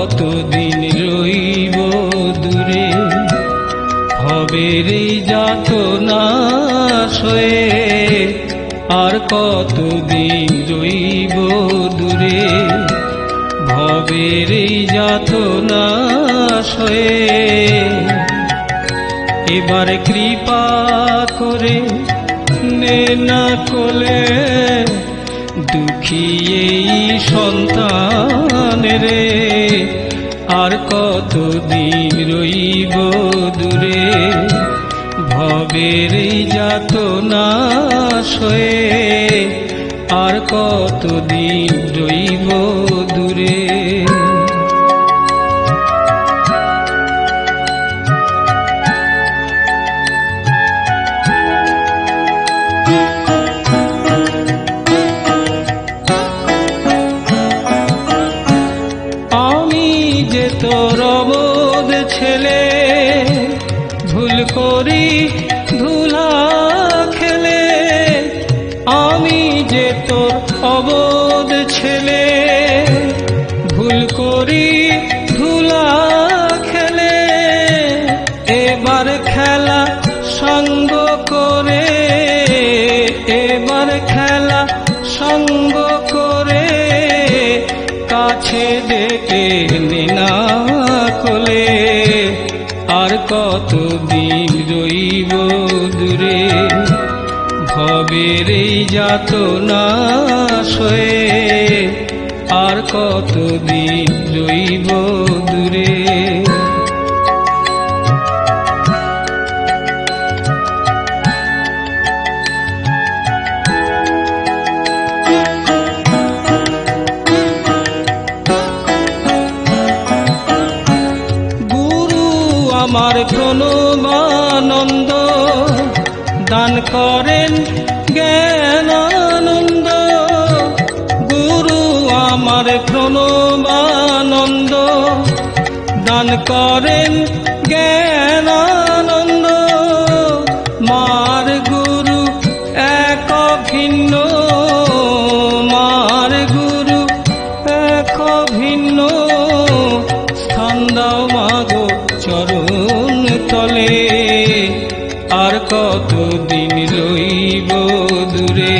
কতদিন রইব দূরে, ভবের এই যাতনা সয়ে আর কতদিন রইব দূরে, ভবের এই যাতনা সয়ে। এবার কৃপা করে নে না কোলে দুঃখী এই সন্তান রে, আর কতদিন রইব দূরে, ভবের এই যাতনা সয়ে আর কতদিন রইব দূরে। যে তোর অবোধ ছেলে, ভুল করি ধুলা খেলে, আমি যে তোর অবোধ ছেলে, ভুল করি ধুলা খেলে, এবার খেলা সঙ্গ করে, এবার খেলা সঙ্গ করে কাছে ডেকে নিনা কোলে, আর কতদিন রইব দূরে, ভবের এই যাতনা সয়ে আর কতদিন রইব দূরে। আমার প্রণবানন্দ দান করেন জ্ঞানানন্দ, গুরু আমার প্রণবানন্দ দান করেন জ্ঞানানন্দ, মার গুরু এক ভিন্ন, মার গুরু এক ভিন্ন, স্থান দাও মাগো চরণ তলে, আর কতদিন রইব দূরে,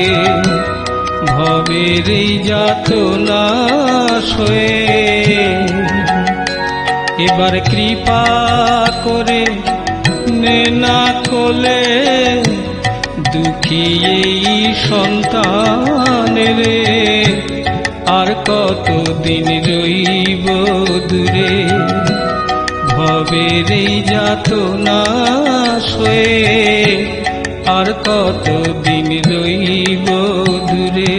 ভবের এই যাতনা সয়ে। এবার কৃপা করে নে না কোলে দুঃখী এই সন্তান রে, আর কতদিন রইব দূরে, ভবের এই যাতনা সয়ে আর কতদিন রইব দূরে।